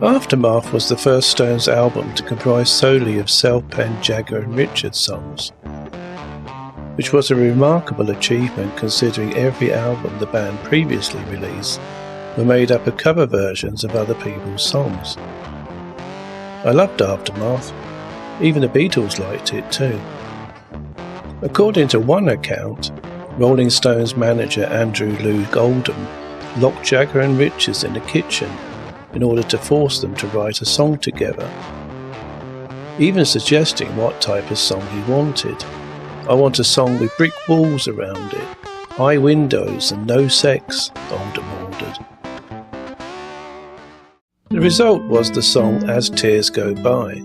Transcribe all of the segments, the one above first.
Aftermath was the first Stones album to comprise solely of self-penned Jagger and Richards songs, which was a remarkable achievement considering every album the band previously released were made up of cover versions of other people's songs. I loved Aftermath, even the Beatles liked it too. According to one account, Rolling Stones manager Andrew Loog Oldham locked Jagger and Richards in the kitchen in order to force them to write a song together, even suggesting what type of song he wanted. "I want a song with brick walls around it, high windows and no sex," Oldham ordered. The result was the song As Tears Go By,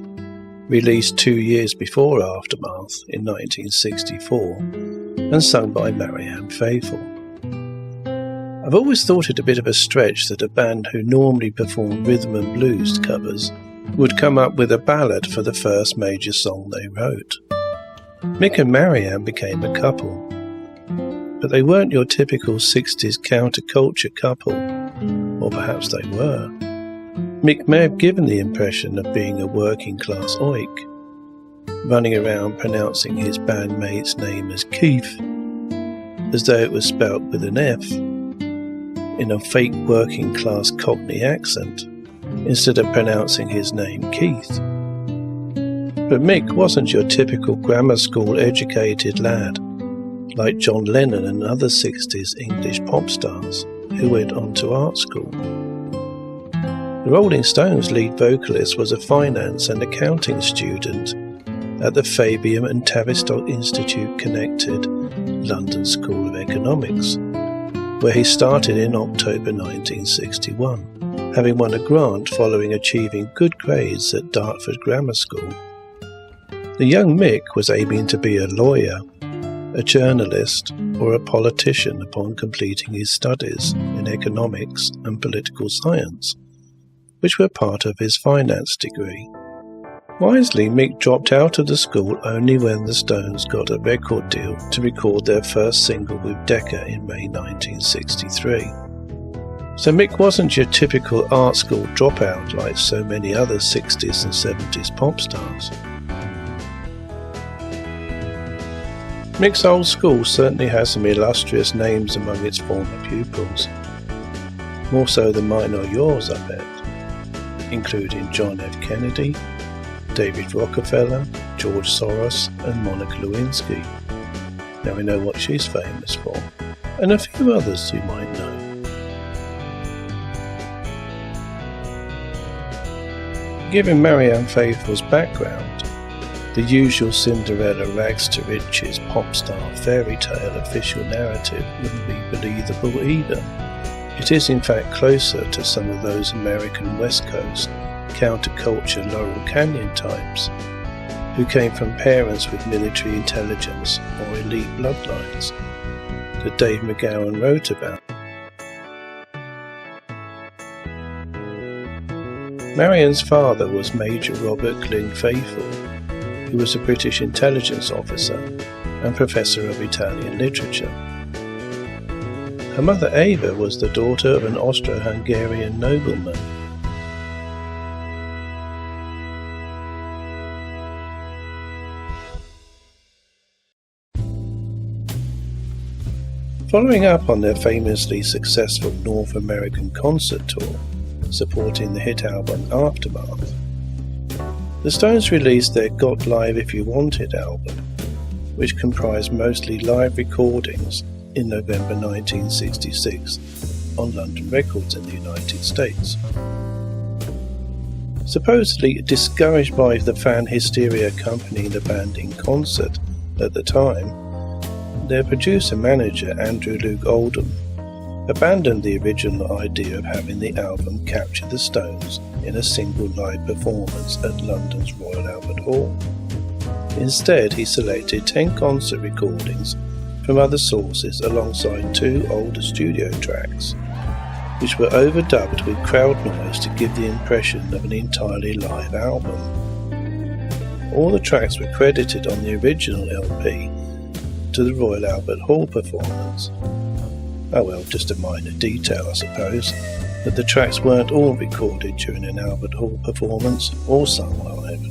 released 2 years before Aftermath in 1964 and sung by Marianne Faithful. I've always thought it a bit of a stretch that a band who normally performed rhythm and blues covers would come up with a ballad for the first major song they wrote. Mick and Marianne became a couple, but they weren't your typical 60s counterculture couple, or perhaps they were. Mick may have given the impression of being a working class oik, running around pronouncing his bandmate's name as Keith, as though it was spelt with an F, in a fake working class Cockney accent, instead of pronouncing his name Keith. But Mick wasn't your typical grammar school educated lad, like John Lennon and other 60s English pop stars who went on to art school. The Rolling Stones lead vocalist was a finance and accounting student at the Fabian and Tavistock Institute connected London School of Economics, where he started in October 1961, having won a grant following achieving good grades at Dartford Grammar School. The young Mick was aiming to be a lawyer, a journalist, or a politician upon completing his studies in economics and political science, which were part of his finance degree. Wisely, Mick dropped out of the school only when the Stones got a record deal to record their first single with DECCA in May 1963. So Mick wasn't your typical art school dropout like so many other 60s and 70s pop stars. Mick's old school certainly has some illustrious names among its former pupils, more so than mine or yours, I bet, including John F. Kennedy, David Rockefeller, George Soros and Monica Lewinsky. Now we know what she's famous for, and a few others you might know. Given Marianne Faithful's background, the usual Cinderella rags to riches pop star fairy tale official narrative wouldn't be believable either. It is in fact closer to some of those American West Coast counterculture Laurel Canyon types who came from parents with military intelligence or elite bloodlines that Dave McGowan wrote about. Marianne's father was Major Robert Glyn Faithful, who was a British intelligence officer and professor of Italian literature. Her mother Ava was the daughter of an Austro-Hungarian nobleman. Following up on their famously successful North American concert tour, supporting the hit album Aftermath, the Stones released their Got Live If You Want It album, which comprised mostly live recordings in November 1966 on London Records in the United States. Supposedly discouraged by the fan hysteria accompanying the band in concert at the time, their producer-manager Andrew Loog Oldham abandoned the original idea of having the album capture the Stones in a single live performance at London's Royal Albert Hall. Instead, he selected 10 concert recordings from other sources alongside 2 older studio tracks, which were overdubbed with crowd noise to give the impression of an entirely live album. All the tracks were credited on the original LP to the Royal Albert Hall performance. Oh well, just a minor detail I suppose, but the tracks weren't all recorded during an Albert Hall performance or sung live.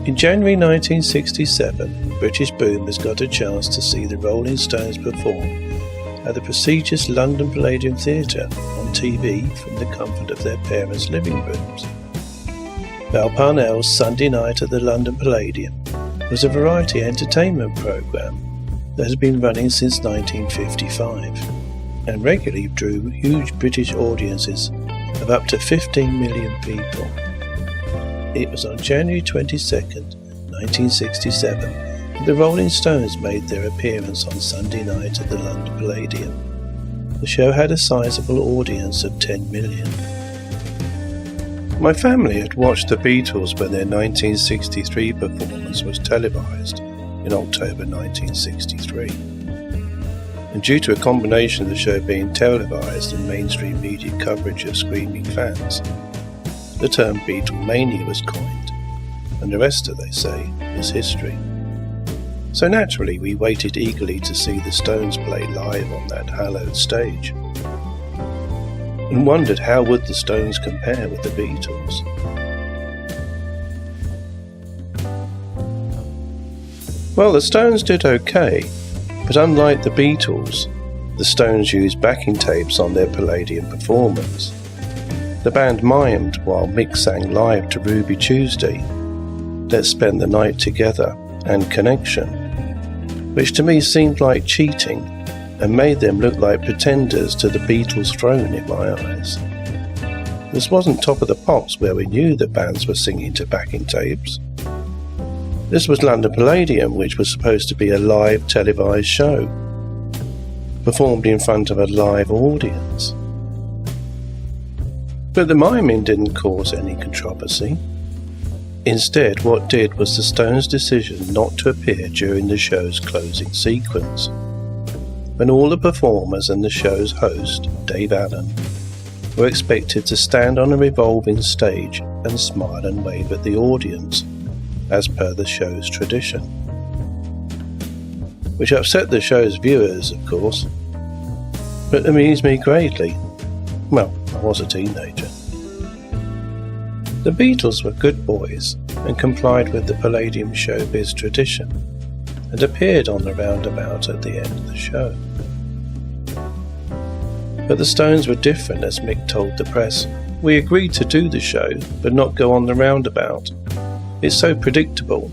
In January 1967, British boomers got a chance to see the Rolling Stones perform at the prestigious London Palladium Theatre on TV from the comfort of their parents' living rooms. Parnell's Sunday Night at the London Palladium was a variety entertainment programme that has been running since 1955 and regularly drew huge British audiences of up to 15 million people. It was on January 22nd, 1967 that the Rolling Stones made their appearance on Sunday night at the London Palladium. The show had a sizable audience of 10 million. My family had watched the Beatles when their 1963 performance was televised in October 1963. And due to a combination of the show being televised and mainstream media coverage of screaming fans, the term Beatlemania was coined, and the rest, as they say, is history. So naturally we waited eagerly to see the Stones play live on that hallowed stage, and wondered how would the Stones compare with the Beatles. Well, the Stones did okay, but unlike the Beatles, the Stones used backing tapes on their Palladium performance. The band mimed while Mick sang live to Ruby Tuesday, Let's Spend the Night Together, and Connection, which to me seemed like cheating and made them look like pretenders to the Beatles' throne in my eyes. This wasn't Top of the Pops where we knew that bands were singing to backing tapes. This was London Palladium, which was supposed to be a live televised show, performed in front of a live audience. But the miming didn't cause any controversy. Instead, what did was the Stones' decision not to appear during the show's closing sequence, when all the performers and the show's host, Dave Allen, were expected to stand on a revolving stage and smile and wave at the audience, as per the show's tradition. Which upset the show's viewers, of course, but amused me greatly. Well, I was a teenager. The Beatles were good boys and complied with the Palladium showbiz tradition and appeared on the roundabout at the end of the show. But the Stones were different, as Mick told the press. We agreed to do the show, but not go on the roundabout. It's so predictable.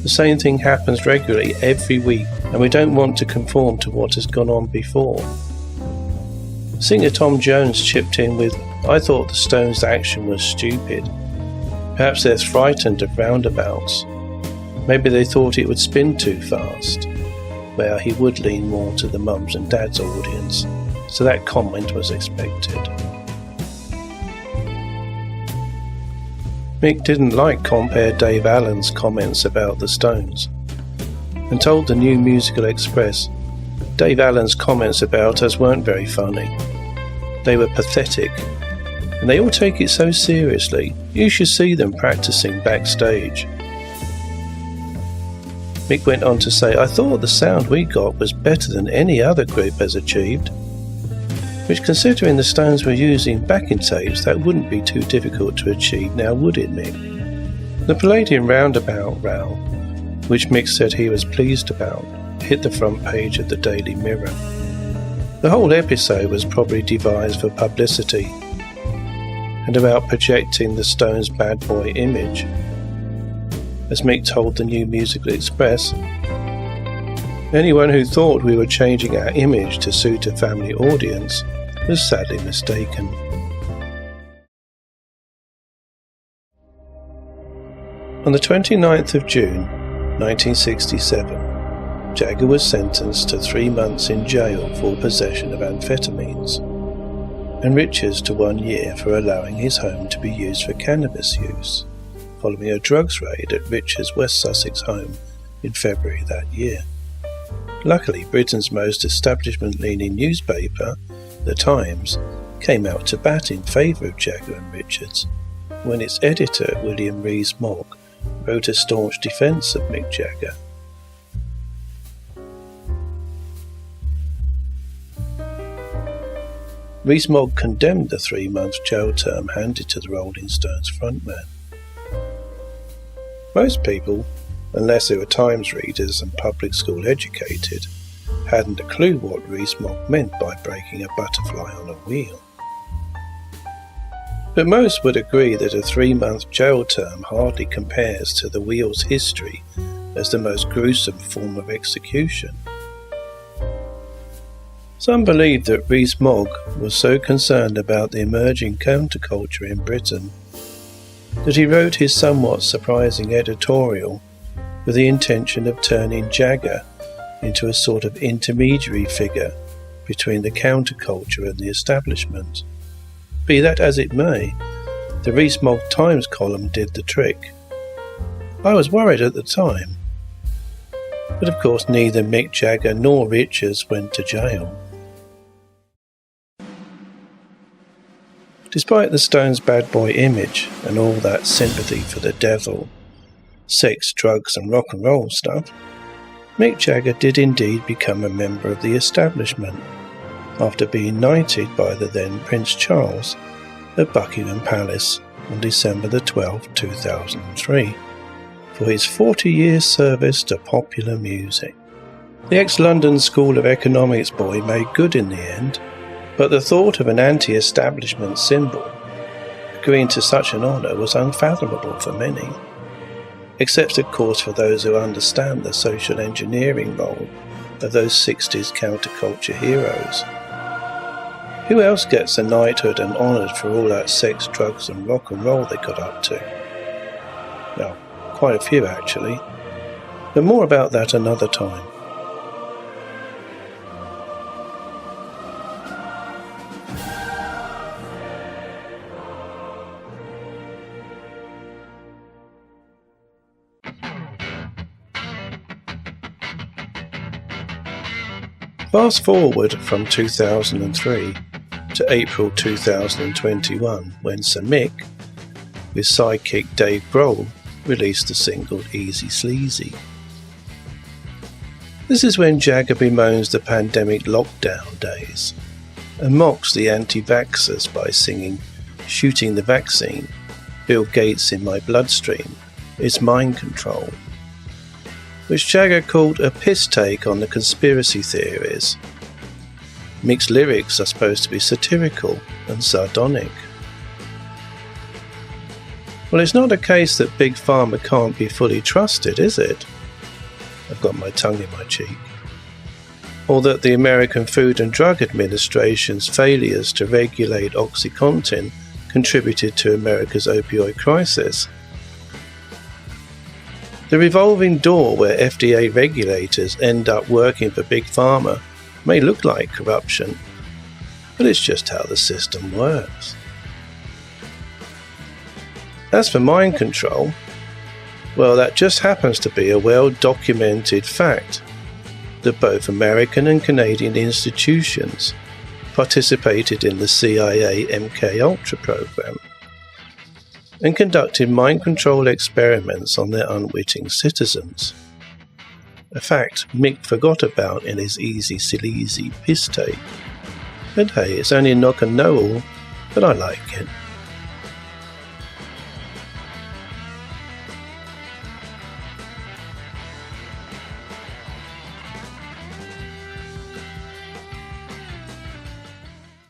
The same thing happens regularly every week, and we don't want to conform to what has gone on before. Singer Tom Jones chipped in with, I thought the Stones' action was stupid. Perhaps they're frightened of roundabouts. Maybe they thought it would spin too fast. Well, he would lean more to the mums and dads audience, so that comment was expected. Mick didn't like compare Dave Allen's comments about the Stones, and told the New Musical Express, Dave Allen's comments about us weren't very funny. They were pathetic, and they all take it so seriously. You should see them practicing backstage. Mick went on to say, I thought the sound we got was better than any other group has achieved. Which, considering the Stones were using backing tapes, that wouldn't be too difficult to achieve now, would it, Mick? The Palladium roundabout row, which Mick said he was pleased about, hit the front page of the Daily Mirror. The whole episode was probably devised for publicity and about projecting the Stones' bad boy image. As Mick told the New Musical Express, anyone who thought we were changing our image to suit a family audience was sadly mistaken. On the 29th of June, 1967, Jagger was sentenced to 3 months in jail for possession of amphetamines, and Richards to 1 year for allowing his home to be used for cannabis use, following a drugs raid at Richards' West Sussex home in February that year. Luckily, Britain's most establishment-leaning newspaper, The Times, came out to bat in favour of Jagger and Richards, when its editor, William Rees Mogg, wrote a staunch defence of Mick Jagger. Mogg condemned the 3-month jail term handed to the Rolling Stones frontman. Most people, unless they were Times readers and public school educated, hadn't a clue what Rees Mogg meant by breaking a butterfly on a wheel. But most would agree that a 3-month jail term hardly compares to the wheel's history as the most gruesome form of execution. Some believe that Rees Mogg was so concerned about the emerging counterculture in Britain that he wrote his somewhat surprising editorial with the intention of turning Jagger into a sort of intermediary figure between the counterculture and the establishment. Be that as it may, the Rees Mogg Times column did the trick. I was worried at the time, but of course neither Mick Jagger nor Richards went to jail. Despite the Stones' bad boy image and all that sympathy for the devil, sex, drugs and rock and roll stuff, Mick Jagger did indeed become a member of the establishment after being knighted by the then Prince Charles at Buckingham Palace on December the 12th, 2003, for his 40 years service to popular music. The ex-London School of Economics boy made good in the end, but the thought of an anti-establishment symbol agreeing to such an honour was unfathomable for many, except of course for those who understand the social engineering role of those 60s counterculture heroes. Who else gets a knighthood and honoured for all that sex, drugs and rock and roll they got up to? Well, quite a few actually, but more about that another time. Fast forward from 2003 to April 2021 when Sir Mick, with sidekick Dave Grohl, released the single Easy Sleazy. This is when Jagger bemoans the pandemic lockdown days and mocks the anti-vaxxers by singing "Shooting the Vaccine, Bill Gates in My Bloodstream, It's Mind Control," which Jagger called a piss take on the conspiracy theories. Mick's lyrics are supposed to be satirical and sardonic. Well, it's not a case that Big Pharma can't be fully trusted, is it? I've got my tongue in my cheek. Or that the American Food and Drug Administration's failures to regulate OxyContin contributed to America's opioid crisis. The revolving door where FDA regulators end up working for Big Pharma may look like corruption, but it's just how the system works. As for mind control, well, that just happens to be a well-documented fact that both American and Canadian institutions participated in the CIA MKUltra program and conducted mind control experiments on their unwitting citizens. A fact Mick forgot about in his Easy Sleazy piss take. But hey, it's only knock and know-all, but I like it.